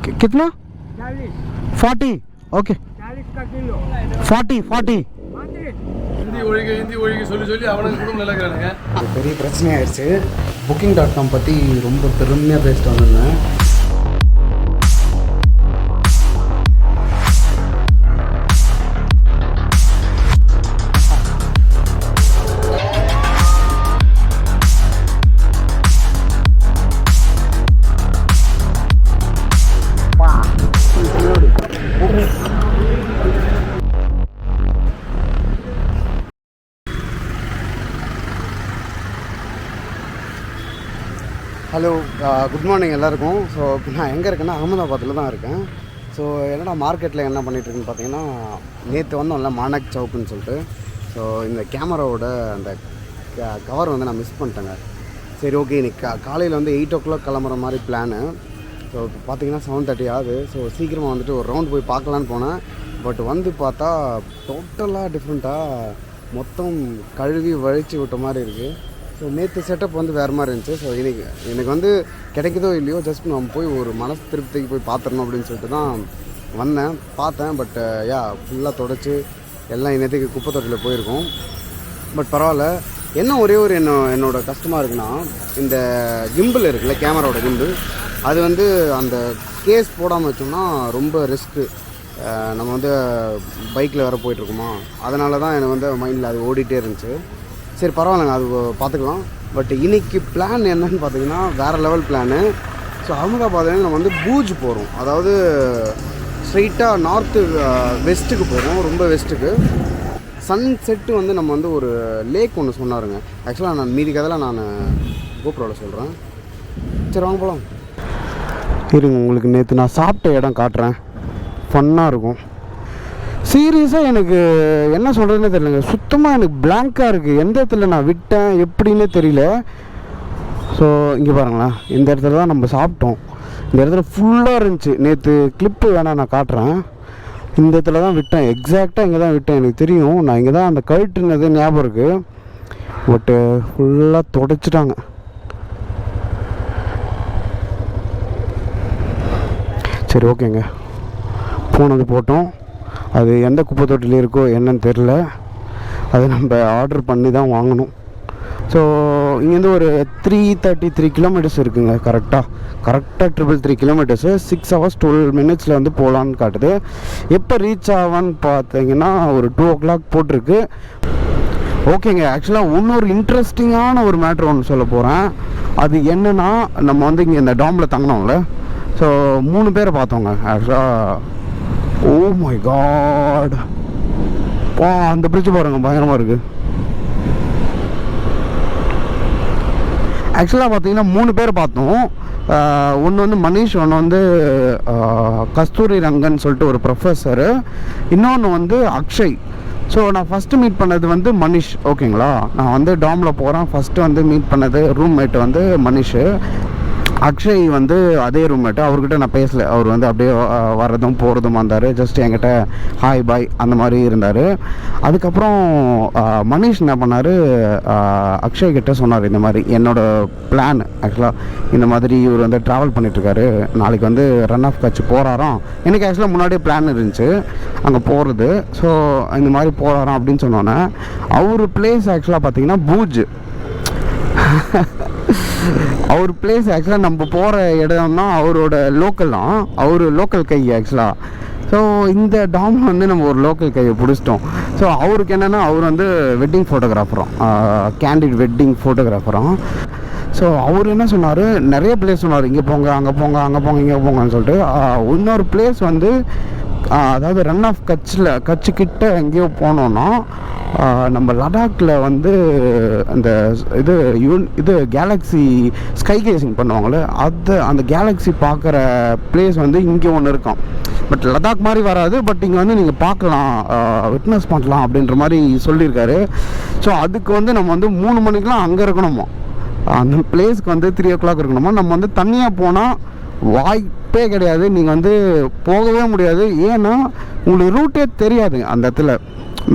कितना 40 ओके 40 பெரிய பிரச்சனை ஆயிடுச்சு. booking.com பற்றி ரொம்ப பெருமையாக பேசிட்டு வந்திருந்தேன். ஹலோ, குட் மார்னிங் எல்லாருக்கும். ஸோ நான் எங்கே இருக்கேன்னா அகமதாபாத்தில் தான் இருக்கேன். ஸோ என்னடா மார்க்கெட்டில் என்ன பண்ணிகிட்ருக்குன்னு பார்த்தீங்கன்னா, நேற்று வந்தோம்ல மானக் சவுக்குன்னு சொல்லிட்டு. ஸோ இந்த கேமராவோட அந்த கவர் வந்து நான் மிஸ் பண்ணிட்டேங்க. சரி ஓகே, இன்னைக்கு காலையில் வந்து 8 o'clock கிளம்புற மாதிரி பிளானு. ஸோ இப்போ பார்த்தீங்கன்னா 7:30 ஆகுது. ஸோ சீக்கிரமாக வந்துட்டு ஒரு ரவுண்ட் போய் பார்க்கலான்னு போனேன். பட் வந்து பார்த்தா டோட்டலாக டிஃப்ரெண்ட்டாக மொத்தம் கழுவி வழித்து விட்ட மாதிரி இருக்குது. ஸோ நேற்று செட்டப் வந்து வேறு மாதிரி இருந்துச்சு. ஸோ எனக்கு வந்து கிடைக்குதோ இல்லையோ, ஜஸ்ட் நம்ம போய் ஒரு மனசு திருப்திக்கு போய் பார்த்துடணும் அப்படின்னு சொல்லிட்டு தான் வந்தேன். பார்த்தேன். பட் ஃபுல்லாக தொடச்சி எல்லாம் இன்னத்துக்கு குப்பை தொட்டியில் போயிருக்கோம். பட் பரவாயில்ல. என்ன ஒரே ஒரு என்னோட கஷ்டமாக இருக்குன்னா, இந்த கிம்பிள் இருக்குல்ல, கேமராவோட கிம்பிள், அது வந்து அந்த கேஸ் போடாமல் வச்சோம்னா ரொம்ப ரிஸ்க்கு. நம்ம வந்து பைக்கில் வேறு போயிட்டுருக்கோமா, அதனால தான் எனக்கு வந்து மைண்டில் அது ஓடிட்டே இருந்துச்சு. சரி பரவாயில்லைங்க, அது பார்த்துக்கலாம். பட் இன்றைக்கி பிளான் என்னன்னு பார்த்தீங்கன்னா வேறு லெவல் பிளானு. ஸோ அகமதாபாத்லேருந்து நம்ம வந்து பூஜ் போகிறோம். அதாவது ஸ்ட்ரைட்டாக நார்த்து வெஸ்ட்டுக்கு போகிறோம், ரொம்ப வெஸ்ட்டுக்கு. சன் செட்டு வந்து நம்ம வந்து ஒரு லேக் ஒன்று சொன்னாருங்க. ஆக்சுவலாக நான் மீதி கதையில் நான் கோப்ரோவில் சொல்கிறேன். சரி வாங்க போகலாம். இருங்க, உங்களுக்கு நேற்று நான் சாப்பிட்ட இடம் காட்டுறேன். ஃபன்னாக இருக்கும். சீரியஸாக எனக்கு என்ன சொல்கிறதுனே தெரியலங்க. சுத்தமாக எனக்கு பிளாங்காக இருக்குது. எந்த இடத்துல நான் விட்டேன் எப்படின்னே தெரியல. ஸோ இங்கே பாருங்களேன், இந்த இடத்துல தான் நம்ம சாப்பிட்டோம். இந்த இடத்துல ஃபுல்லாக இருந்துச்சு. நேற்று கிளிப்பு வேணால் நான் காட்டுறேன். இந்த இடத்துல தான் விட்டேன், எக்ஸாக்டாக இங்கே தான் விட்டேன். எனக்கு தெரியும், நான் இங்கே தான் அந்த கழுட்டுனது ஞாபகம் இருக்குது. பட்டு ஃபுல்லாக தொடச்சிட்டாங்க. சரி ஓகேங்க, போனது போட்டோம். அது எந்த குப்பை தொட்டில் இருக்கோ என்னன்னு தெரில. அது நம்ம ஆர்டர் பண்ணி தான் வாங்கணும். ஸோ இங்கேருந்து ஒரு 333 kilometers இருக்குங்க. கரெக்டாக 333 kilometers, 6 hours 12 minutes வந்து போகலான்னு காட்டுது. எப்போ ரீச் ஆவான்னு பார்த்தீங்கன்னா ஒரு 2 o'clock போட்டிருக்கு. ஓகேங்க, ஆக்சுவலாக இன்னொரு இன்ட்ரெஸ்டிங்கான ஒரு மேட்ரு ஒன்று சொல்ல போகிறேன். அது என்னென்னா, நம்ம வந்து இங்கே இந்த டாமில் தங்கினோம்ல, ஸோ 3 பேரை பார்த்தோங்க. ஆக்சுவலாக ஓ மை காட், அந்த பிரிட்ஜ் பாருங்க, பயங்கரமாக இருக்குது. ஆக்சுவலாக பார்த்தீங்கன்னா 3 பேர் பார்த்தோம். ஒன்று வந்து மனிஷ், ஒன்று வந்து கஸ்தூரி ரங்கன் சொல்லிட்டு ஒரு ப்ரொஃபஸரு, இன்னொன்று வந்து அக்ஷய். ஸோ நான் ஃபஸ்ட்டு மீட் பண்ணது வந்து மனிஷ். ஓகேங்களா, நான் வந்து டாமில் போகிறேன். ஃபஸ்ட்டு வந்து மீட் பண்ணது ரூம்மேட் வந்து மனிஷு. அக்ஷய் வந்து அதே ரூம்மேட்டு. அவர்கிட்ட நான் பேசலை. அவர் வந்து அப்படியே வர்றதும் போகிறதும் வந்தார். ஜஸ்ட் என்கிட்ட ஹாய் பாய் அந்த மாதிரி இருந்தார். அதுக்கப்புறம் மனிஷ் என்ன பண்ணார், அக்ஷய் கிட்ட சொன்னார், இந்த மாதிரி என்னோடய பிளான். ஆக்சுவலாக இந்த மாதிரி இவர் வந்து ட்ராவல் பண்ணிகிட்ருக்காரு, நாளைக்கு வந்து ரன் ஆஃப் கட்ச் போகிறாராம். எனக்கு ஆக்சுவலாக முன்னாடியே பிளான் இருந்துச்சு அங்கே போகிறது. ஸோ இந்த மாதிரி போகிறாராம் அப்படின்னு சொன்னோன்னே, அவர் பிளேஸ் ஆக்சுவலாக பார்த்தீங்கன்னா பூஜ். அவர் பிளேஸ் ஆக்சுவலாக நம்ம போகிற இடம்னா அவரோட லோக்கல் தான், அவர் லோக்கல் கை ஆக்சுவலாக. ஸோ இந்த டாம் வந்து நம்ம ஒரு லோக்கல் கையை பிடிச்சிட்டோம். ஸோ அவருக்கு என்னென்னா, அவர் வந்து வெட்டிங் ஃபோட்டோகிராஃபரும், கேண்டிட் வெட்டிங் ஃபோட்டோகிராஃபரும். ஸோ அவர் என்ன சொன்னார், நிறைய பிளேஸ் சொன்னார், இங்கே போங்க அங்கே போங்க அங்கே போங்க இங்கே போங்கன்னு சொல்லிட்டு. இன்னொரு பிளேஸ் வந்து அதாவது ரன் ஆஃப் கட்சிக்கிட்ட எங்கேயோ போனோன்னா, நம்ம லடாக்கில் வந்து அந்த இது கேலக்ஸி ஸ்கை கேசிங் பண்ணுவாங்களே, அந்த கேலக்ஸி பார்க்குற பிளேஸ் வந்து இங்கே ஒன்று இருக்கும். பட் லடாக் மாதிரி வராது, பட் இங்கே வந்து நீங்கள் பார்க்கலாம், விட்னஸ் பண்ணலாம் அப்படின்ற மாதிரி சொல்லியிருக்காரு. ஸோ அதுக்கு வந்து நம்ம வந்து 3 மணிக்கெலாம் அங்கே இருக்கணுமா, அந்த பிளேஸ்க்கு வந்து 3 o'clock இருக்கணுமா. நம்ம வந்து தனியாக போனால் வாய்ப்பே கிடையாது, நீங்கள் வந்து போகவே முடியாது. ஏன்னா உங்களுக்கு ரூட்டே தெரியாது அந்த இடத்துல.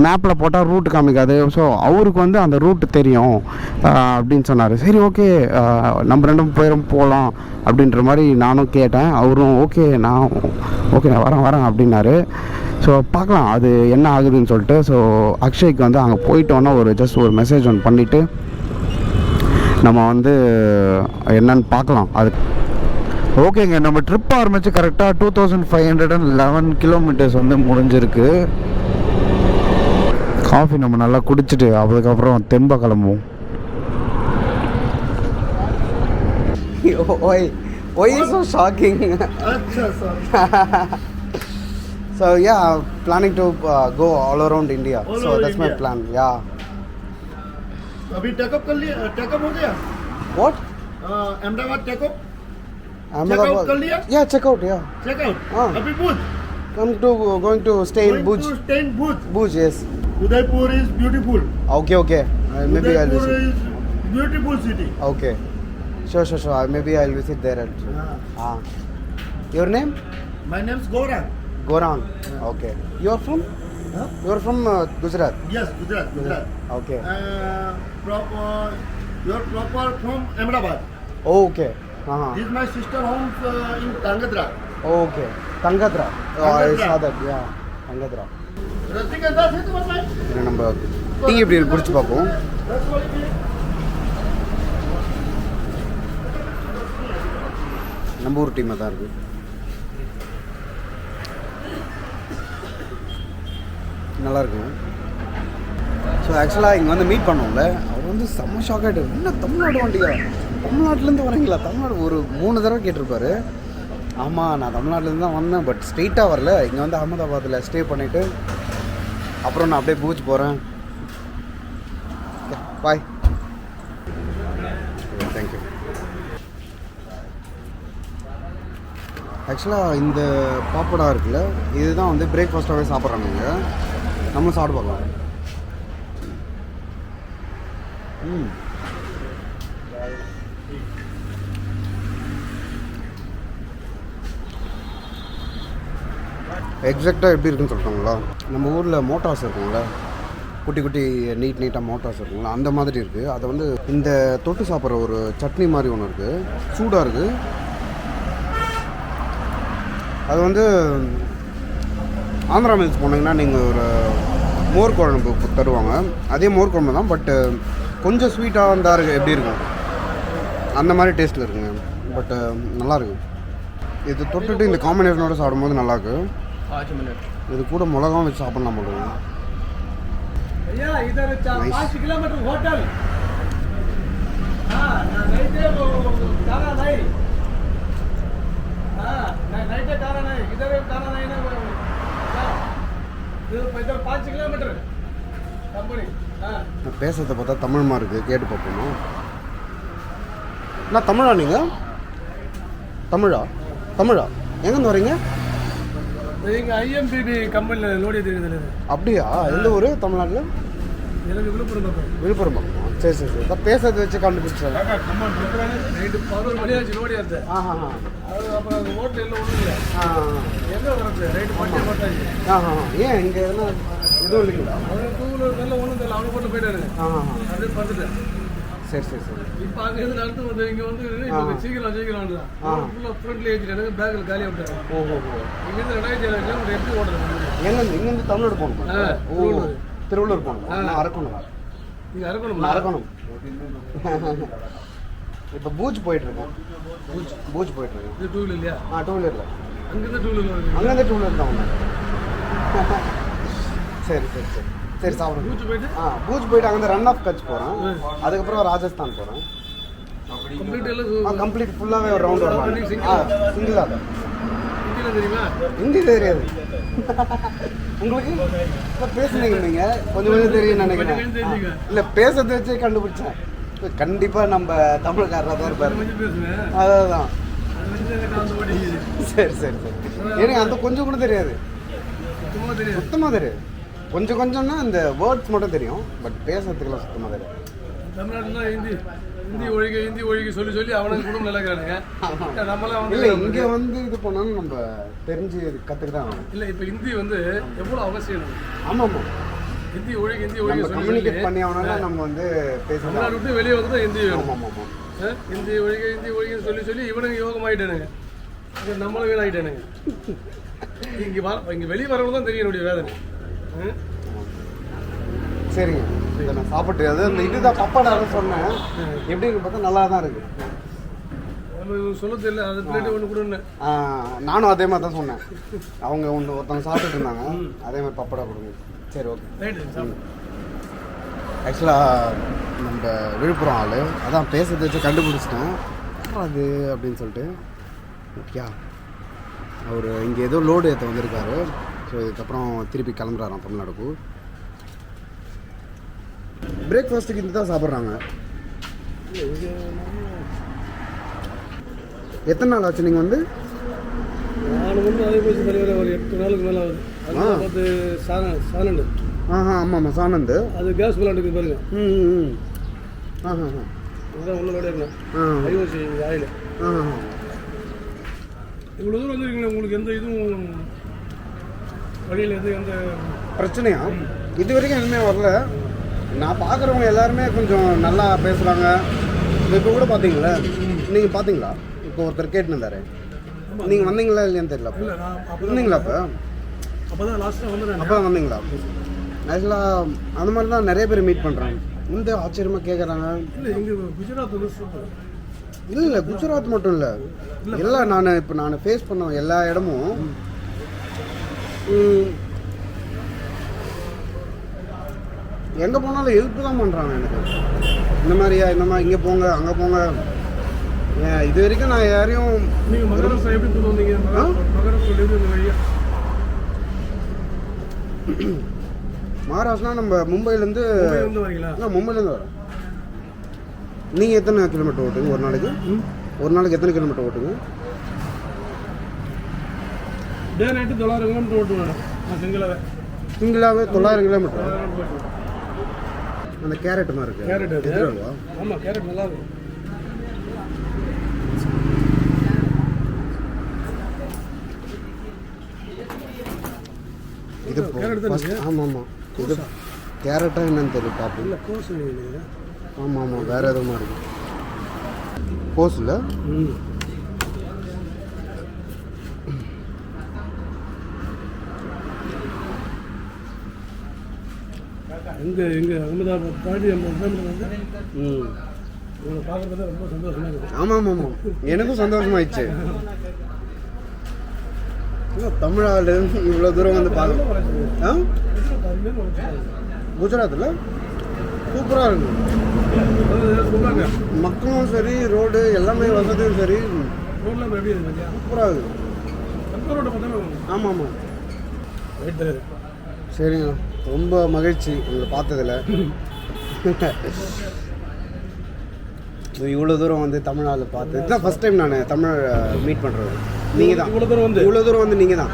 மேப்பில் போட்டால் ரூட் காமிக்காது. ஸோ அவருக்கு வந்து அந்த ரூட் தெரியும் அப்படின்னு சொன்னார். சரி ஓகே நம்ம ரெண்டும் போகலாம் அப்படின்ற மாதிரி நானும் கேட்டேன். அவரும் ஓகே நான் வரேன் அப்படின்னாரு. ஸோ பார்க்கலாம் அது என்ன ஆகுதுன்னு சொல்லிட்டு. ஸோ அக்ஷய்க்கு வந்து அங்கே போயிட்டோன்னா ஜஸ்ட் ஒரு மெசேஜ் ஒன்று பண்ணிவிட்டு நம்ம வந்து என்னன்னு பார்க்கலாம். அது ஓகேங்க. நம்ம ட்ரிப் ஆரம்பித்து கரெக்டாக 2511 கிலோமீட்டர்ஸ் வந்து முடிஞ்சிருக்கு. காஃபி நம்ம நல்லா குடிச்சிட்டு அதுக்கப்புறம் தெம்ப கிளம்புவோம். Why is so shocking? So yeah, planning to go all around India. So that's my plan. Yeah. अभी टेकअप कर लिया, टेकअप हो गया? What? Ahmedabad take up? Ahmedabad. Check out कर लिया? Yeah, check out. Yeah. Check out. अभी भुज. Going to stay in Bhuj. Going to stay in Bhuj. Bhuj, yes. Udaipur is beautiful. Okay. Maybe I'll Udaipur visit. is beautiful city. Okay. Sure. Maybe I'll visit there also. Your name? My name is Gaurang. Gorang. Okay. You are from? Huh? You are from Gujarat. Yes, Gujarat. Okay. You are proper from Ahmedabad. Okay. This is my sister home in Tangadra. Okay. Tangadra. Oh, I saw that. Yeah. Tangadra. रसिकता से तो बताएं. நம்ம tea எப்படி குடிச்சு பார்ப்போம். நம்ம ஊர் டீமாக தான் இருக்குது. நல்லாயிருக்கும். ஸோ ஆக்சுவலாக இங்கே வந்து மீட் பண்ணோம்ல, அவர் வந்து செம்ம ஷாக் ஆகிட்டு, என்ன தமிழ்நாடு வண்டியா, தமிழ்நாட்டிலேருந்து வரீங்களா, தமிழ்நாடு ஒரு 3 தடவை கேட்டிருப்பாரு. ஆமாம் நான் தமிழ்நாட்டிலேருந்து தான் வந்தேன், பட் ஸ்ட்ரெயிட்டாக வரல, இங்கே வந்து அகமதாபாத்தில் ஸ்டே பண்ணிவிட்டு அப்புறம் நான் அப்படியே பூஜ் போகிறேன். பாய். தேங்க்யூ. ஆக்சுவலாக இந்த பாப்படா இருக்குல்ல, இதுதான் வந்து பிரேக்ஃபாஸ்ட்டாகவே சாப்பிட்றாங்க இங்கே. நம்மளும் சாப்பிட்டு பார்க்கலாம். எக்ஸாக்டாக எப்படி இருக்குன்னு சொல்லிட்டாங்களா, நம்ம ஊரில் மோட்டார்ஸ் இருக்குங்களா, குட்டி நீட்டாக மோட்டார்ஸ் இருக்குங்களா, அந்த மாதிரி இருக்குது. அதை வந்து இந்த தொட்டு சாப்பிட்ற ஒரு சட்னி மாதிரி ஒன்று இருக்குது, சூடாக இருக்குது. அது வந்து ஆந்திரா மில்ஸ் போனீங்கன்னா நீங்கள் ஒரு மோர் குழம்பு தருவாங்க, அதே மோர் குழம்பு தான், பட்டு கொஞ்சம் ஸ்வீட்டாக இருந்தால் எப்படி இருக்கும் அந்த மாதிரி டேஸ்ட்டில் இருக்குங்க. பட்டு நல்லாயிருக்கு. இது தொட்டுட்டு இந்த காம்பினேஷனோட சாப்பிடும்போது நல்லாயிருக்கு. இது கூட மிளகாவும் வச்சு சாப்பிட்லாம் போடுங்க. பேசுறதை பார்த்தா தமிழ்மா இருக்குது, கேட்டு பார்ப்போமா. நான் தமிழா, நீங்கள் தமிழா எங்கேருந்து வரீங்க? ஐஎம்பிபி கம்பெனியில் லோடி தெரியுது. அப்படியா? எந்த ஊர் தமிழ்நாட்டில்? எனக்கு விழுப்புரம் பக்கம். சரி. தான் பேசுறதை வச்சு கண்டுபிடிச்சேன். நைட்டு 11 மணி ஆச்சு லோடி ஆச்சு. அப்புறம் அந்த ஹோட்டல் எல்லாம் ஒன்றும் இல்லை. எங்கே வரது நைட்டு 10 பார்த்தாச்சு. ஏன் இங்கே எதுனா எதுவும் இல்லைங்களா? டூவீலர் தெரியல, ஒன்றும் தெரியல, அவங்க போட்டு போயிட்டாரு. அப்படியே பார்த்துட்டேன். சரி. இப்போ அங்கே இருந்து அடுத்து வந்து இங்கே வந்து இப்போ சீக்கிரம் தான் ஃபுல்லாக ஃப்ரண்ட்ல ஏற்றிட்டு பேக்கில் காலியாக விட்டாங்க. இங்கேருந்து 2700 கிலோமீட்டர் எப்படி ஓடுறது? இங்கேருந்து தமிழ்நாடு போகணும். திருவள்ளூர் போகணும். அரக்கணும். இப்போ பூஜ் போயிட்டுருக்கோம். பூஜ் போயிட்டுருக்கோம். இது டூ வீலர் இல்லையா? டூ வீலரில். அங்கேருந்து டூ வீலர் வருது. அங்கேருந்து டூ வீலர் தான் ஒன்று. சரி சாப்பிடுங்க. பூஜ் போயிட்டு அங்கேருந்து ரன் ஆஃப் கட்ச் போகிறேன். அதுக்கப்புறம் ராஜஸ்தான் போகிறேன். கம்ப்ளீட் ஃபுல்லாகவே ஒரு ரவுண்ட் வரலாம். சிங்கிளாக தான். தெரியுமா? ஹிந்தி தெரியாது உங்களுக்கு? இப்போ பேசுனீங்க நீங்கள் கொஞ்சம் தெரியும் நினைக்கிறேன். இல்லை பேசுறதை வச்சே கண்டுபிடிச்சேன். கண்டிப்பாா நம்ம தமிழ்காரராக தான் இருப்பார். அதான். சரி. எனக்கு அந்த கொஞ்சம் கூட தெரியாது, சுத்தமாக தெரியாது. கொஞ்சம்னா இந்த வேர்ட்ஸ் மட்டும் தெரியும், பட் பேசுறதுக்குலாம் சுத்தமாக தெரியாது. தமிழ்நாட்டில் ஹிந்தி ஒழிக்க சொல்லி அவனுக்கு குடும்பம் நிலைக்கிறானுங்க. நம்மளாம் வந்து இல்லை இங்கே வந்து இது பண்ணாலும் நம்ம தெரிஞ்சு கற்றுக்க தான் ஆகணும். இல்லை இப்போ ஹிந்தி வந்து எவ்வளோ அவசியம். ஆமாம். ஹிந்தி ஒழுகி சொல்லி கம்யூனிகேட் பண்ணி ஆகணும்னா நம்ம வந்து பேசலாம். தமிழ்நாடு விட்டு வெளியே வந்து தான் ஹிந்தி வேணும். ஆமாம் ஆமாம். ஹிந்தி ஒழுகின்னு சொல்லி இவனுங்க யோகமாயிட்டானுங்க, நம்மளும் வீணாயிட்டானுங்க. இங்கே வெளியே வரவங்க தான் தெரியும் என்னுடைய வேதனை. சரிங்க, இதை நான் சாப்பிட்டு அது இந்த இதுதான் பப்படான்னு சொன்னேன். எப்படின்னு பார்த்தா நல்லா தான் இருக்குது. சொல்ல தெரியல, அது பிளேட்டு ஒன்று கூட. நானும் அதே மாதிரி தான் சொன்னேன். அவங்க ஒருத்தவங்க சாப்பிட்டுட்டு இருந்தாங்க, அதே மாதிரி பப்படா கொடுங்க. சரி ஓகே. ஆக்சுவலாக நம்ம விழுப்புரம் ஆள் அதான் பேசுறதை வச்சு கண்டுபிடிச்சிட்டேன் அது அப்படின்னு சொல்லிட்டு. ஓகே, அவர் இங்கே ஏதோ லோடு ஏற்ற வந்திருக்காரு. ஸோ இதுக்கப்புறம் திருப்பி கிளம்புறாராம் தமிழ்நாடுக்கு. பிரேக்ஃபாஸ்ட்டுக்கு இது தான் சாப்பிட்றாங்க. எத்தனை நாள் ஆச்சு நீங்கள் வந்து? நான் வந்து அதே போச்சு தலைவர், ஒரு 8 நாளுக்கு மேலே ஆகுது. அது சானண்டு. ஆமாம் சானந்து. அது கேஸ் பிளான்ட்டுக்கு பாருங்க. இதுதான் உள்ள வேலையா இருக்கணும். IOC oil. இவ்வளோ தூரம் வந்துருக்கீங்களா, உங்களுக்கு எந்த இதுவும் வழியில் எந்த பிரச்சனையா? இது வரைக்கும் எதுவுமே வரல. நான் பார்க்குறவங்க எல்லாருமே கொஞ்சம் நல்லா பேசுகிறாங்க. இப்போ கூட பார்த்தீங்களா, நீங்கள் பார்த்தீங்களா? இப்போ ஒருத்தர் கேட்டுருந்தாரு, நீங்கள் வந்தீங்களா இல்லையான்னு தெரியல. வந்தீங்களா? அப்போ தான் லாஸ்ட்டாக வந்து அப்போ தான் வந்தீங்களா? ஆக்சுவலாக அந்த மாதிரி தான் நிறைய பேர் மீட் பண்ணுறாங்க. இந்த ஆச்சரியமாக கேட்குறாங்க. இல்லை எங்கள் குஜராத் வந்து சூப்பர். இல்லை குஜராத் மட்டும் இல்லை, எல்லாம் நான் ஃபேஸ் பண்ண எல்லா இடமும் எங்கே போனாலும் ஹெல்ப் தான் பண்ணுறாங்க எனக்கு. இந்த மாதிரியா, இந்த மாதிரி இங்கே போங்க அங்கே போங்க. இது வரைக்கும் நான் யாரையும். நீங்கள் மகாராஷ்டிரா எப்படி கொண்டு வந்தீங்க? மகாராஷ்டிரா எப்படி வந்தீங்க? மகாராஷ்டிரா நம்ம மும்பைலேருந்து வரீங்களா? மும்பைலேருந்து வரோம். நீங்கள் எத்தனை கிலோமீட்டர் ஓட்டுங்க ஒரு நாளைக்கு? ஒரு நாளைக்கு எத்தனை கிலோமீட்டர் ஓட்டுங்க? டே நைட்டு 900 கிலோமீட்டர் ஓட்டுவேன் நான் சிங்கிளாகவே 900 கிலோமீட்டர். அந்த கேரட் மாதிரி இருக்கு. கேரட் எதுவா? ஆமாம், கேரட் நல்லா இருக்கும். இது ஆமாம் ஆமாம், இது கேரட்டா என்னன்னு தெரியல பார்ப்போம். இல்லை கோஸ். ஆமாம் ஆமாம், வேறு எதுவும் இருக்கு கோஸில். எங்கே அகமதாபாத் தாண்டி 50 கிலோமீட்டர் வந்து உங்களை பார்க்குறது ரொம்ப சந்தோஷமாக இருக்குது. ஆமாம் ஆமாம், எனக்கும் சந்தோஷமாயிடுச்சு. தமிழ்நாடு இவ்வளோ தூரம் வந்து பார்க்க. குஜராத்தில் சூப்பராக இருக்கு. மக்களும் சரி, ரோடு எல்லாமே வசதியும் சரி, ரோட்லாம் எப்படி இருக்கு? சூப்பராக இருக்குது. ஆமாம் ஆமாம். சரிங்க, ரொம்ப மகிழ்ச்சி உங்களை பார்த்ததில். இவ்வளோ தூரம் வந்து தமிழ்நாடு பார்த்து இதுதான் ஃபஸ்ட் டைம் நான் தமிழ் மீட் பண்ணுறது. நீங்கள் தான் இவ்வளோ தூரம் வந்து நீங்கள் தான்.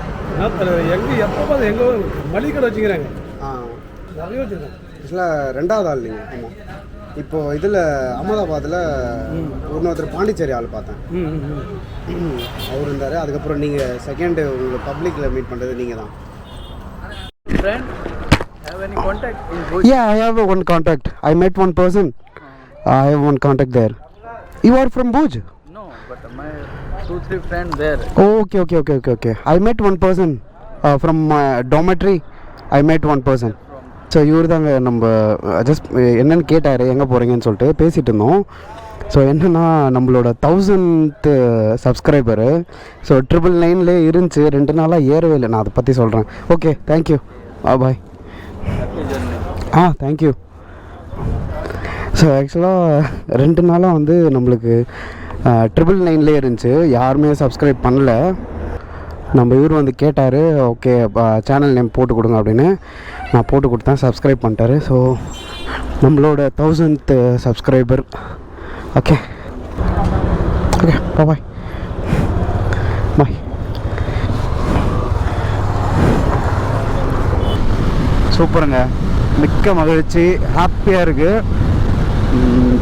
எங்கே எப்போ பார்த்து எங்கே மளிகை கடை வச்சுக்கிறாங்க. நிறைய வச்சுருக்கேன். ஆக்சுவலாக 2வது ஆள் நீங்கள். ஆமாம், இப்போது இதில் அகமதாபாத்தில் இன்னொருத்தர் பாண்டிச்சேரி ஆள் பார்த்தேன், அவர் இருந்தார். அதுக்கப்புறம் நீங்கள் செகண்டு உங்களை பப்ளிக்கில் மீட் பண்ணுறது நீங்கள் தான். Have any contact in Bhuj? Yeah, I have one contact. I met one person. I have one contact there. You are from Bhuj? No, but my 2-3 friends there. Okay. I met one person from dormitory. I met one person. So இவர் தாங்க நம்ம just என்னென்னு கேட்டார், எங்கே போகிறீங்கன்னு சொல்லிட்டு பேசிகிட்டு இருந்தோம். ஸோ என்னென்னா நம்மளோட 1000th சப்ஸ்கிரைபரு. ஸோ 999 இருந்துச்சு, 2 நாளாக ஏறவே இல்லை. நான் அதை பற்றி சொல்கிறேன். ஓகே, தேங்க்யூ, பாய். தேங்க்யூ. ஸோ ஆக்சுவலாக 2 நாளாக வந்து நம்மளுக்கு 999 இருந்துச்சு, யாருமே சப்ஸ்கிரைப் பண்ணல. நம்ம இவர் வந்து கேட்டார், ஓகே சேனல் நேம் போட்டு கொடுங்க அப்படின்னு. நான் போட்டு கொடுத்தேன், சப்ஸ்கிரைப் பண்ணிட்டாரு. ஸோ நம்மளோட 1000th சப்ஸ்கிரைபர். Okay bye. சூப்பருங்க, மிக்க மகிழ்ச்சி, ஹாப்பியாக இருக்குது.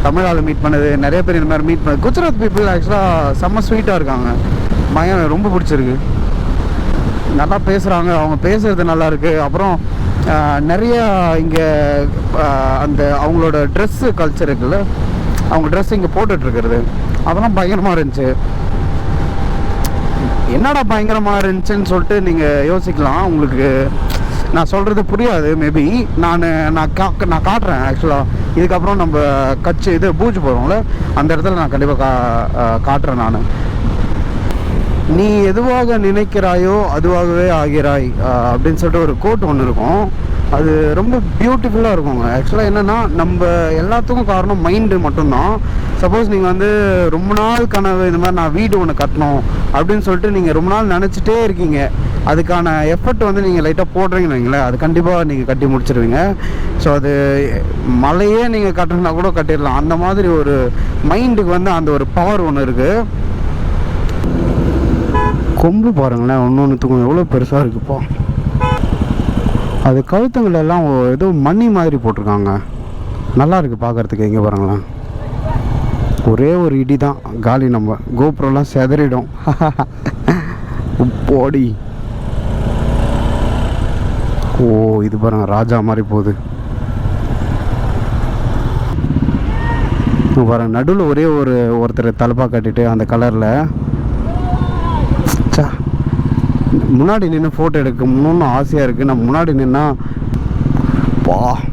தமிழால் மீட் பண்ணது, நிறைய பேர் இந்த மாதிரி மீட் பண்ணது. குஜராத் பீப்புள் ஆக்சுவலாக செம்ம ஸ்வீட்டாக இருக்காங்க. மயம் ரொம்ப பிடிச்சிருக்கு, நல்லா பேசுகிறாங்க, அவங்க பேசுகிறது நல்லா இருக்குது. அப்புறம் நிறைய இங்கே அந்த அவங்களோட ட்ரெஸ்ஸு கல்ச்சர் இருக்குல்ல, அவங்க ட்ரெஸ் இங்கே போட்டுட்ருக்கிறது அதெல்லாம் பயங்கரமாக இருந்துச்சு. என்னடா பயங்கரமாக இருந்துச்சுன்னு சொல்லிட்டு நீங்கள் யோசிக்கலாம். உங்களுக்கு நான் சொல்கிறது புரியாது மேபி. நான் காட்டுறேன் ஆக்சுவலாக. இதுக்கப்புறம் நம்ம இது பூஜ் போகிறோம்ல, அந்த இடத்துல நான் கண்டிப்பாக காட்டுறேன். நான் நீ எதுவாக நினைக்கிறாயோ அதுவாகவே ஆகிறாய் அப்படின்னு சொல்லிட்டு ஒரு கோட் ஒன்று இருக்கும். அது ரொம்ப பியூட்டிஃபுல்லாக இருக்குங்க. ஆக்சுவலாக என்னென்னா, நம்ம எல்லாத்துக்கும் காரணம் மைண்டு மட்டும்தான். சப்போஸ் நீங்கள் வந்து ரொம்ப நாள் கனவு இந்த மாதிரி நான் வீடு ஒன்று கட்டணும் அப்படின்னு சொல்லிட்டு நீங்கள் ரொம்ப நாள் நினச்சிட்டே இருக்கீங்க, அதுக்கான எஃபர்ட் வந்து நீங்கள் லைட்டாக போடுறீங்கன்னு வைங்களேன், அது கண்டிப்பாக நீங்கள் கட்டி முடிச்சிருவீங்க. ஸோ அது மலையே நீங்கள் கட்டணுன்னா கூட கட்டிடலாம். அந்த மாதிரி ஒரு மைண்டுக்கு வந்து அந்த ஒரு பவர் ஒன்று இருக்குது. கொம்பு பாருங்களேன், ஒன்றுத்துக்கும் எவ்வளோ பெருசாக இருக்குப்பா. அது கழுத்துங்கள் எல்லாம் ஏதோ மணி மாதிரி போட்டிருக்காங்க, நல்லா இருக்குது பார்க்குறதுக்கு. இங்கே பாருங்களேன், ஒரே ஒரு இடி தான் காலி, நம்ம கோப்ரோலாம் செதறிடும். போடி. ஓ இது பாருங்க, ராஜா மாதிரி போகுது பாருங்க. நடுவில் ஒரே ஒருத்தர் தலைப்பா கட்டிட்டு அந்த கலரில் முன்னாடி நின்று ஃபோட்டோ எடுக்கணும்னு ஆசையாக இருக்குது. நம்ம முன்னாடி நின்னா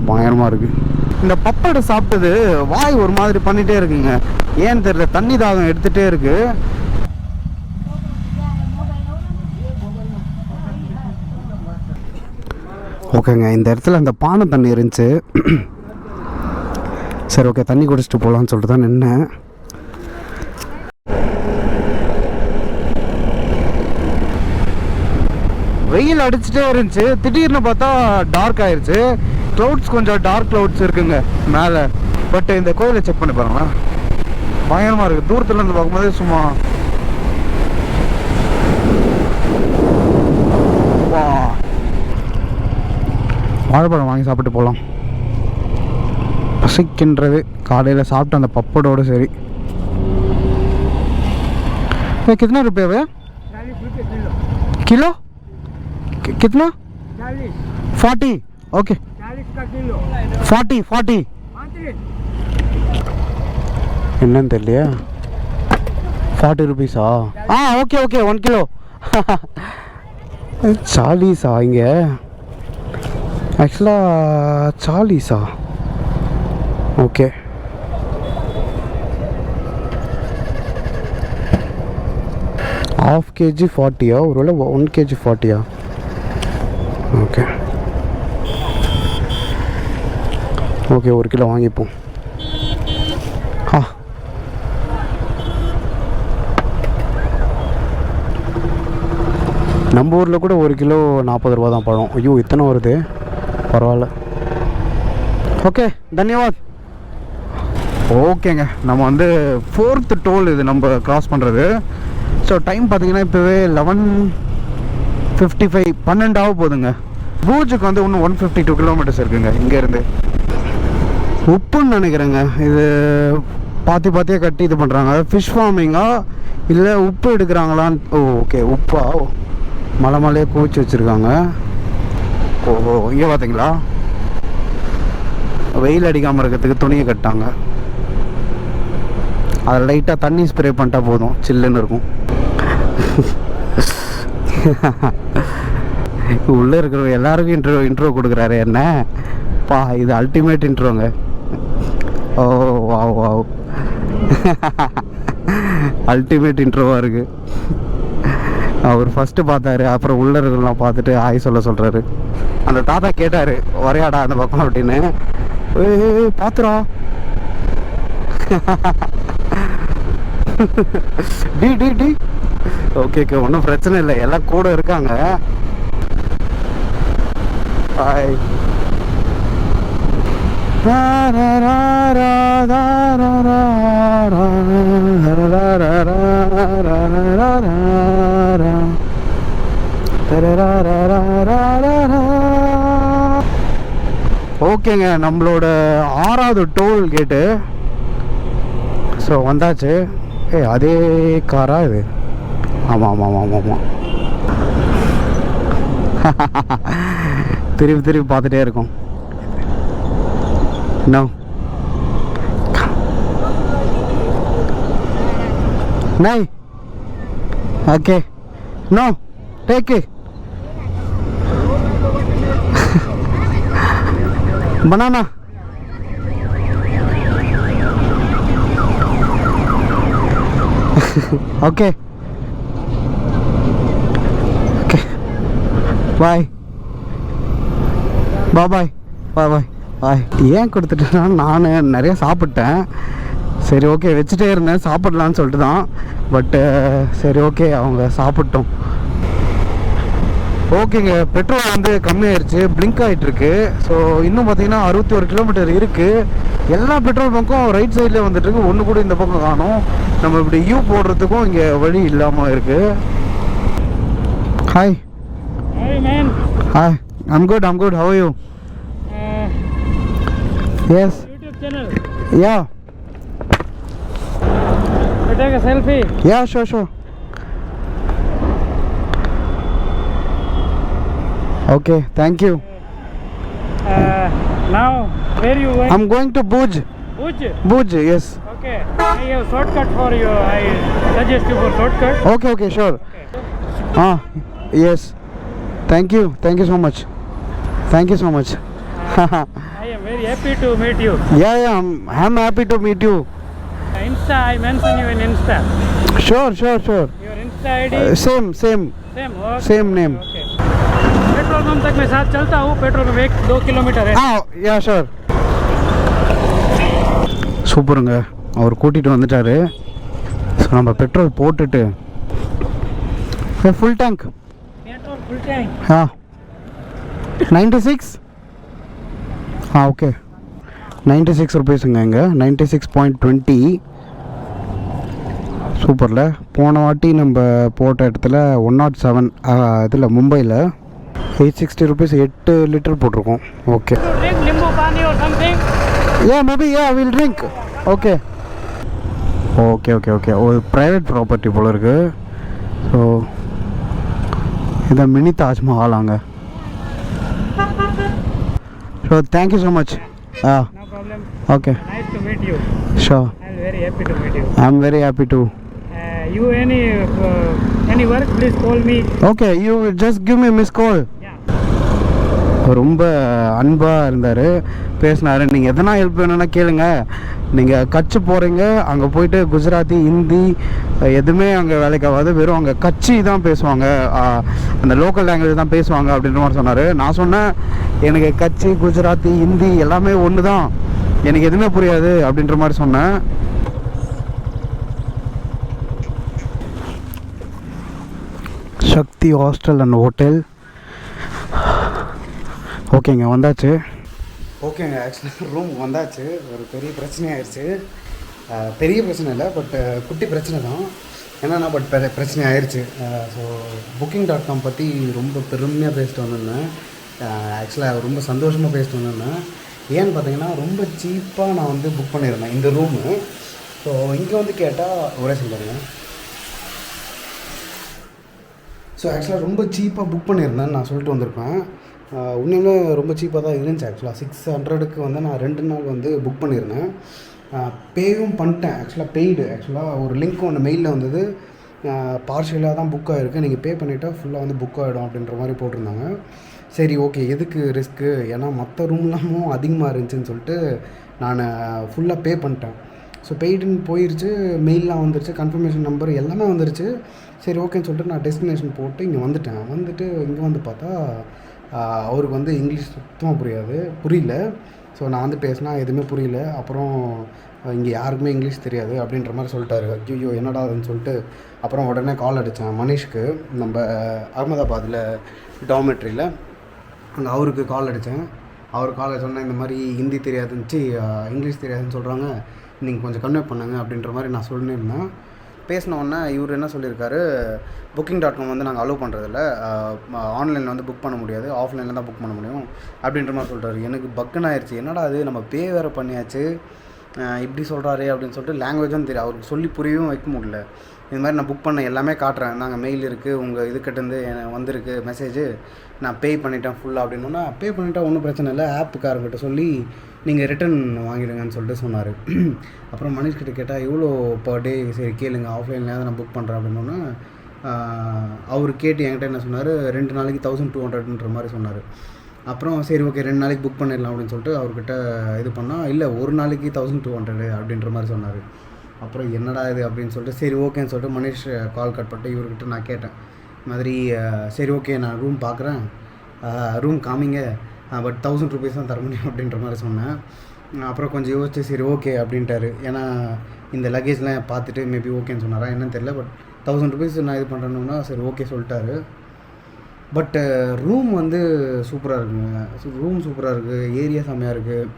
பயங்கரமாக இருக்குது. இந்த பப்படை சாப்பிட்டது வாய் ஒரு மாதிரி பண்ணிகிட்டே இருக்குங்க, ஏன்னு தெரியல. தண்ணி தாகம் எடுத்துகிட்டே இருக்கு. ஓகேங்க, இந்த இடத்துல அந்த பானை தண்ணி இருந்துச்சு. சரி ஓகே, தண்ணி குடிச்சிட்டு போகலான்னு சொல்லிட்டு தான் நின்னேன். வெயில் அடிச்சுட்டே இருந்துச்சு, திடீர்னு பார்த்தா டார்க் ஆயிடுச்சு. க்ளவுட்ஸ் கொஞ்சம் டார்க் க்ளவுட்ஸ் இருக்குங்க மேலே. பட் இந்த கோயிலை செக் பண்ணி பாருங்களேன், பயங்கரமாக இருக்குது. தூரத்துலேருந்து பார்க்கும்போதே சும்மா வாழைப்பழம் வாங்கி சாப்பிட்டு போகலாம். பசிக்கின்றது, காலையில் சாப்பிட்டு அந்த பப்படோடு சரி. कितना रुपये भैया? 40 रुपये किलो। कितना? 40। ओके 40 का किलो। 40 என்னன்னு தெரியலையா? 40 ருபீஸா? Okay okay 1 kilo. 40 இங்கே ஆக்சுவலாக 40. ஓகே ½ kg 40 ஒருவேளை 1 kg 40. ஓகே ஓகே 1 கிலோ வாங்கிப்போம். நம்ம ஊரில் கூட 1 கிலோ 40 ரூபா தான் பழம். ஐயோ இத்தனை வருது, பரவாயில்ல. ஓகே தன்யவாத். ஓகேங்க, நம்ம வந்து 4th டோல் இது நம்ம க்ராஸ் பண்ணுறது. ஸோ டைம் பார்த்தீங்கன்னா இப்போவே 11:55, 12 ஆக போகுதுங்க. பூஜுக்கு வந்து இன்னும் 152 கிலோமீட்டர்ஸ் இருக்குங்க இங்கேருந்து. உப்புன்னு நினைக்கிறேங்க, இது பாத்தியாக கட்டி இது பண்ணுறாங்க. ஃபிஷ் ஃபார்மிங்கா இல்லை உப்பு எடுக்கிறாங்களான்னு. ஓகே உப்பா, மலையே குவிச்சு வச்சுருக்காங்க. ஓஹோ இங்கே பார்த்தீங்களா, வெயில் அடிக்காமல் இருக்கிறதுக்கு துணியை கட்டாங்க. அதில் லைட்டாக தண்ணி ஸ்ப்ரே பண்ணிட்டா போதும், சில்லுன்னு இருக்கும். உள்ளே இருக்கிற எல்லாருக்கும் இன்ட்ரோ கொடுக்குறாரு என்ன பா, இது அல்டிமேட் இன்ட்ரோங்க. ஓ வாவ் வாவ், அல்டிமேட் இன்ட்ரோவாக இருக்குது. அவர் ஃபஸ்ட்டு பார்த்தாரு, அப்புறம் உள்ள இருக்கலாம் பார்த்துட்டு ஆய் சொல்கிறாரு. அந்த தாத்தா கேட்டார் வரையாடா அந்த பக்கம் அப்படின்னு. பார்த்துரா டி டி டி. ஓகே ஓகே ஒன்றும் பிரச்சனை இல்லை, எல்லாம் கூட இருக்காங்க. ஹாய். ஓகேங்க, நம்மளோட 6வது டோல் கேட்டு. ஸோ வந்தாச்சு. அதே காரா இது? ஆமாம் ஆமாம் ஆமாம் ஆமாம். திருப்பி திருப்பி பார்த்துட்டே இருக்கும். நோ நை okay no take banana. Okay. Okay. Bye. Bye bye. Bye bye. Bye. ஏன் கொடுத்துட்டேன்னா நான் நிறைய சாப்பிட்டேன். சரி ஓகே வச்சுட்டே இருந்தேன் சாப்பிடலான்னு சொல்லிட்டு தான். பட்டு சரி ஓகே அவங்க சாப்பிட்டோம். ஓகேங்க, பெட்ரோல் வந்து கம்மியாயிருச்சு, பிளிங்க் ஆகிட்டுருக்கு. ஸோ இன்னும் பார்த்தீங்கன்னா 61 கிலோமீட்டர் இருக்குது. எல்லா பெட்ரோல் பங்க்கும் ரைட் சைட்லேயே வந்துட்டுருக்கு, ஒன்று கூட இந்த பக்கம் காணும். நம்ம இப்படி யூ போடுறதுக்கும் இங்கே வழி இல்லாமல் இருக்குது. Hi hi, I'm good. How are you? Yes. YouTube channel. Yeah. You take a selfie. Yeah, sure. Okay, thank you. Now, where you going? I'm going to Bhuj. Bhuj, yes. Okay. I have shortcut for you. I suggest you for shortcut. Okay, sure. Okay. Yes. Thank you so much. I am very happy to meet you. Yeah, I'm happy to meet you. Insta, I mention you in Insta. Sure. Your Insta ID? Same. Okay. Same name. Okay. Petrol pump तक मैं साथ चलता हूँ. Petrol pump 1-2 kilometre है. Yeah, sure. சூப்பருங்க, அவர் கூட்டிகிட்டு வந்துட்டாரு. So நம்ம பெட்ரோல் போட்டுட்டு full tank. Petrol full tank. 96. Okay 96 ருபீஸுங்க இங்கே 96.20. சூப்பரில் போன வாட்டி நம்ம போட்ட இடத்துல 107 இதில் மும்பையில் 860 ருபீஸ் 8 லிட்டர் போட்டிருக்கோம். Okay Drink limbu pani or something. Maybe will drink. Okay ஒரு ப்ரைவேட் ப்ராப்பர்ட்டி போல் இருக்குது. ஸோ இதை மினி தாஜ்மஹாலாங்க. So thank you so much. No problem. Okay. Nice to meet you. Sure. I'm very happy to meet you. I'm very happy too. You any work? Please call me. Okay, you just give me a missed call. ரொம்ப அன்பாக இருந்தார், பேசினார். நீங்கள் எதனா help வேணும்னா கேளுங்க. நீங்கள் கட்சி போகிறீங்க, அங்கே போயிட்டு குஜராத்தி ஹிந்தி எதுவுமே அங்கே வேலைக்கு ஆகாது, வெறும் அங்கே கட்சி தான் பேசுவாங்க, அந்த லோக்கல் லாங்குவேஜ் தான் பேசுவாங்க அப்படின்ற மாதிரி சொன்னார். நான் சொன்னேன் எனக்கு கட்சி குஜராத்தி ஹிந்தி எல்லாமே ஒன்று தான், எனக்கு எதுவுமே புரியாது அப்படின்ற மாதிரி சொன்னேன். சக்தி ஹாஸ்டல் அண்ட் ஹோட்டல். ஓகேங்க வந்தாச்சு. ஆக்சுவலாக ரூம் வந்தாச்சு. ஒரு பெரிய பிரச்சனை ஆயிடுச்சு. பெரிய பிரச்சனை இல்லை, பட் குட்டி பிரச்சனை தான். என்னென்னா பிரச்சனை ஆயிடுச்சு. ஸோ Booking.com பற்றி ரொம்ப பெருமையாக பேசிட்டு வந்திருந்தேன். ஆக்சுவலாக ரொம்ப சந்தோஷமாக பேசிட்டு வந்திருந்தேன். ஏன்னு பார்த்தீங்கன்னா ரொம்ப சீப்பாக நான் வந்து புக் பண்ணியிருந்தேன் இந்த ரூமு. ஸோ இங்கே வந்து கேட்டால் ஒரே சொல்லுங்க. ஸோ ஆக்சுவலாக ரொம்ப சீப்பாக புக் பண்ணியிருந்தேன் நான் சொல்லிட்டு வந்திருப்பேன். உண்மையுமே ரொம்ப சீப்பாக தான் இருந்துச்சு. ஆக்சுவலாக 600க்கு வந்து நான் 2 நாள் வந்து புக் பண்ணியிருந்தேன். பேவும் பண்ணிட்டேன். ஆக்சுவலாக பெய்டு. ஆக்சுவலாக ஒரு லிங்க் ஒன்று மெயிலில் வந்தது, பார்ஷியலாக தான் புக் ஆகிருக்கு, நீங்கள் பே பண்ணிவிட்டால் ஃபுல்லாக வந்து புக் ஆகிடும் அப்படின்ற மாதிரி போட்டிருந்தாங்க. சரி ஓகே, எதுக்கு ரிஸ்க்கு, ஏன்னா மற்ற ரூம்லாமும் அதிகமாக இருந்துச்சுன்னு சொல்லிட்டு நான் ஃபுல்லாக பே பண்ணிட்டேன். ஸோ பெய்டுன்னு போயிடுச்சு, மெயிலெலாம் வந்துருச்சு, கன்ஃபர்மேஷன் நம்பர் எல்லாமே வந்துருச்சு. சரி ஓகேன்னு சொல்லிட்டு நான் டெஸ்டினேஷன் போட்டு இங்கே வந்துட்டு இங்கே வந்து பார்த்தா அவருக்கு வந்து இங்கிலீஷ் சுத்தமாக புரியல. ஸோ நான் வந்து பேசினா எதுவுமே புரியல. அப்புறம் இங்கே யாருக்குமே இங்கிலீஷ் தெரியாது அப்படின்ற மாதிரி சொல்லிட்டாரு. ஐயோ என்னடா அதுன்னு சொல்லிட்டு அப்புறம் உடனே கால் அடித்தேன் மனிஷ்க்கு, நம்ம அகமதாபாத்தில் டார்மெட்ரியில். அங்கே அவருக்கு கால் அடித்தேன். அவர் கால் சொன்னேன், இந்த மாதிரி ஹிந்தி தெரியாதுன்னுச்சு, இங்கிலீஷ் தெரியாதுன்னு சொல்கிறாங்க, நீங்கள் கொஞ்சம் கன்வே பண்ணுங்க அப்படின்ற மாதிரி நான் சொல்லியிருந்தேன். பேசினோடனே இவர் என்ன சொல்லியிருக்காரு, Booking.com வந்து நாங்கள் அலோவ் பண்ணுறதில்ல, ஆன்லைனில் வந்து புக் பண்ண முடியாது, ஆஃப்லைனில் தான் புக் பண்ண முடியும் அப்படின்ற மாதிரி சொல்கிறாரு. எனக்கு பக்குன்னு ஆயிடுச்சு. என்னடா அது, நம்ம பே வேறு பண்ணியாச்சு, இப்படி சொல்கிறாரு அப்படின்னு சொல்லிட்டு லாங்குவேஜும் தெரியும், அவருக்கு சொல்லி புரியவும் வைக்க முடியல. இது மாதிரி நான் புக் பண்ண எல்லாமே காட்டுறேன், நாங்கள் மெயில் இருக்குது உங்கள் இதுக்கிட்டேருந்து எனக்கு வந்திருக்கு மெசேஜு, நான் பே பண்ணிட்டேன் ஃபுல்லாக அப்படின்னா, பே பண்ணிட்டா ஒன்றும் பிரச்சனை இல்லை, ஆப்புக்காரங்கிட்ட சொல்லி நீங்கள் ரிட்டன் வாங்கிடுங்கன்னு சொல்லிட்டு சொன்னார். அப்புறம் மனிஷ்கிட்ட கேட்டால் எவ்வளோ பர் டே, சரி கேளுங்க ஆஃப்லைன்லேயாவது நான் புக் பண்ணுறேன் அப்படின்னோன்னா, அவர் கேட்டு என்கிட்ட என்ன சொன்னார், 2 நாளைக்கு 1200ன்ற மாதிரி சொன்னார். அப்புறம் சரி ஓகே 2 நாளைக்கு புக் பண்ணிடலாம் அப்படின்னு சொல்லிட்டு அவர்கிட்ட இது பண்ணால், இல்லை ஒரு நாளைக்கு 1200 அப்படின்ற மாதிரி சொன்னார். அப்புறம் என்னடா இது அப்படின்னு சொல்லிட்டு சரி ஓகேன்னு சொல்லிட்டு மனிஷ் கால் கட் பண்ணிட்டு இவர்கிட்ட நான் கேட்டேன், இது மாதிரி சரி ஓகே நான் ரூம் பார்க்குறேன், ரூம் காமிங்க, பட் 1000 rupees தான் தர முடியும் அப்படின்ற மாதிரி சொன்னேன். அப்புறம் கொஞ்சம் யோசிச்சு சரி ஓகே அப்படின்ட்டாரு. ஏன்னா இந்த லக்கேஜ்லாம் பார்த்துட்டு மேபி ஓகேன்னு சொன்னாரா என்னன்னு தெரியல, பட் 1000 rupees நான் இது பண்ணுறேன்னா சரி ஓகே சொல்லிட்டாரு. பட் ரூம் வந்து சூப்பராக இருக்குங்க, ரூம் சூப்பராக இருக்குது, ஏரியா செம்மையாக இருக்குது.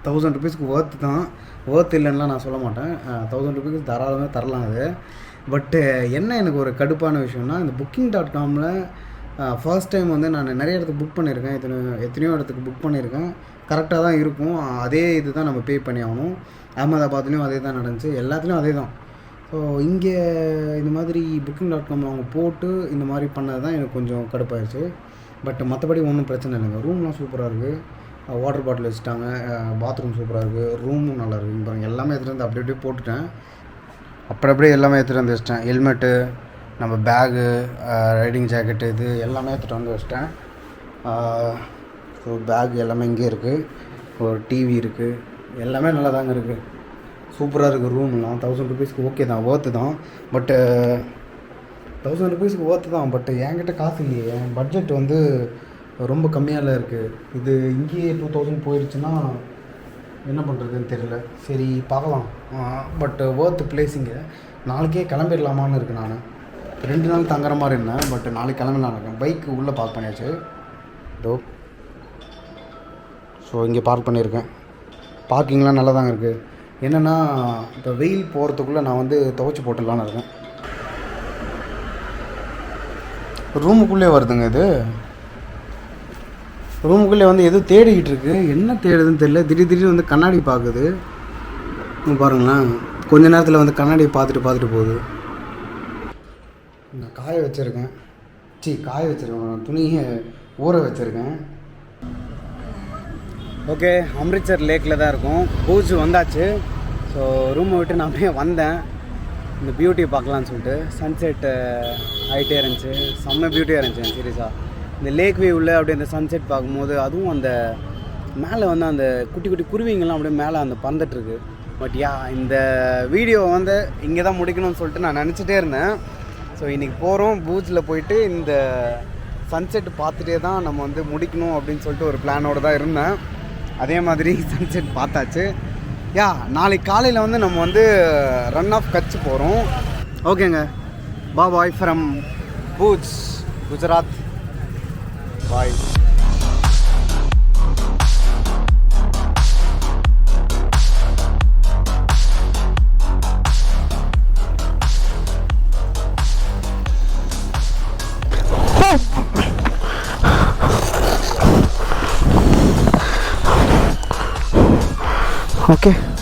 1000 rupeesக்கு ஒர்த்து தான், ஒர்த் இல்லைன்னா நான் சொல்ல மாட்டேன், 1000 rupees தாராளமாக தரலாம் அது. பட்டு என்ன எனக்கு ஒரு கடுப்பான விஷயம்னா, இந்த Booking.comல ஃபர்ஸ்ட் டைம் வந்து நான் நிறைய இடத்துக்கு புக் பண்ணியிருக்கேன், எத்தனையோ இடத்துக்கு புக் பண்ணியிருக்கேன், கரெக்டாக தான் இருக்கும், அதே இது தான் நம்ம பே பண்ணி ஆகணும். அகமதாபாத்லேயும் அதே தான் நடந்துச்சு, எல்லாத்துலேயும் அதே தான். ஸோ இங்கே இந்த மாதிரி Booking.comல அவங்க போட்டு இந்த மாதிரி பண்ணது தான் எனக்கு கொஞ்சம் கடுப்பாயிடுச்சு. பட் மற்றபடி ஒன்றும் பிரச்சனை இல்லைங்க, ரூம்லாம் சூப்பராக இருக்குது, வாட்டர் பாட்டில் வச்சுட்டாங்க, பாத்ரூம் சூப்பராக இருக்குது, ரூமும் நல்லா இருக்குது. பாருங்கள் எல்லாமே எடுத்துகிட்டு வந்து அப்படியே போட்டுட்டேன், அப்படியே எல்லாமே எடுத்துகிட்டு வந்து வச்சிட்டேன். ஹெல்மெட்டு, நம்ம பேகு, ரைடிங் ஜாக்கெட்டு, இது எல்லாமே எடுத்துகிட்டு வந்து வச்சிட்டேன். ஸோ பேக் எல்லாமே இங்கே இருக்குது, ஒரு டிவி இருக்குது, எல்லாமே நல்லா தாங்க இருக்குது, சூப்பராக இருக்குது. ரூம்லாம் 1000 rupeesக்கு ஓகே தான், ஒர்த்து தான். பட்டு 1000 rupeesக்கு ஒர்த்து தான், பட் என்கிட்ட காசு இல்லையே, என் பட்ஜெட் வந்து ரொம்ப கம்மியாக இருக்குது. இது இங்கேயே 2000 போயிடுச்சுன்னா என்ன பண்ணுறதுன்னு தெரியல. சரி பார்க்கலாம், பட் ஒர்த்து பிளேஸிங்க. நாளைக்கே கிளம்பிடலாமான்னு இருக்குது. நான் 2 நாள் தங்குற மாதிரி இருந்தேன், பட் நாளைக்கு கிளம்பலாம் இருக்கேன். பைக்கு உள்ளே பார்க் பண்ணியாச்சு, இதோ. ஸோ இங்கே பார்க் பண்ணியிருக்கேன், பார்க்கிங்லாம் நல்லா தாங்க இருக்குது. என்னென்னா இப்போ வெயில் போகிறதுக்குள்ளே நான் வந்து துவைச்சி போட்டுடலான்னு இருக்கேன். ரூமுக்குள்ளே வருதுங்க இது, ரூமுக்குள்ளே வந்து எதுவும் தேடிக்கிட்டு இருக்கு, என்ன தேடுதுன்னு தெரியல. திடீர்னு வந்து கண்ணாடி பார்க்குது, பாருங்களேன், கொஞ்ச நேரத்தில் வந்து கண்ணாடியை பார்த்துட்டு போகுது. நான் காய வச்சுருக்கேன், துணியை ஊற வச்சுருக்கேன். ஓகே, அம்ரித்சர் லேக்கில் தான் இருக்கும், பூஜ் வந்தாச்சு. ஸோ ரூமை விட்டு நான் அப்படியே வந்தேன், இந்த பியூட்டியை பார்க்கலான்னு சொல்லிட்டு. சன்செட்டு ஆகிட்டே இருந்துச்சு, செம்ம பியூட்டியாக இருந்துச்சு சீரியஸாக. இந்த லேக் வியூவில் அப்படியே அந்த சன்செட் பார்க்கும்போது, அதுவும் அந்த மேலே வந்து அந்த குட்டி குட்டி குருவிங்கெல்லாம் அப்படியே மேலே அந்த பறந்துட்டுருக்கு. பட் இந்த வீடியோ வந்து இங்கே தான் முடிக்கணும்னு சொல்லிட்டு நான் நினச்சிட்டே இருந்தேன். ஸோ இன்றைக்கி போகிறோம், பூஜில் போயிட்டு இந்த சன்செட் பார்த்துட்டே தான் நம்ம வந்து முடிக்கணும் அப்படின்னு சொல்லிட்டு ஒரு பிளானோடு தான் இருந்தேன். அதே மாதிரி சன்செட் பார்த்தாச்சு. நாளைக்கு காலையில் வந்து நம்ம வந்து ரன் ஆஃப் கட்ச் போகிறோம். ஓகேங்க, bye from Bhuj, Gujarat. Bye. Okay.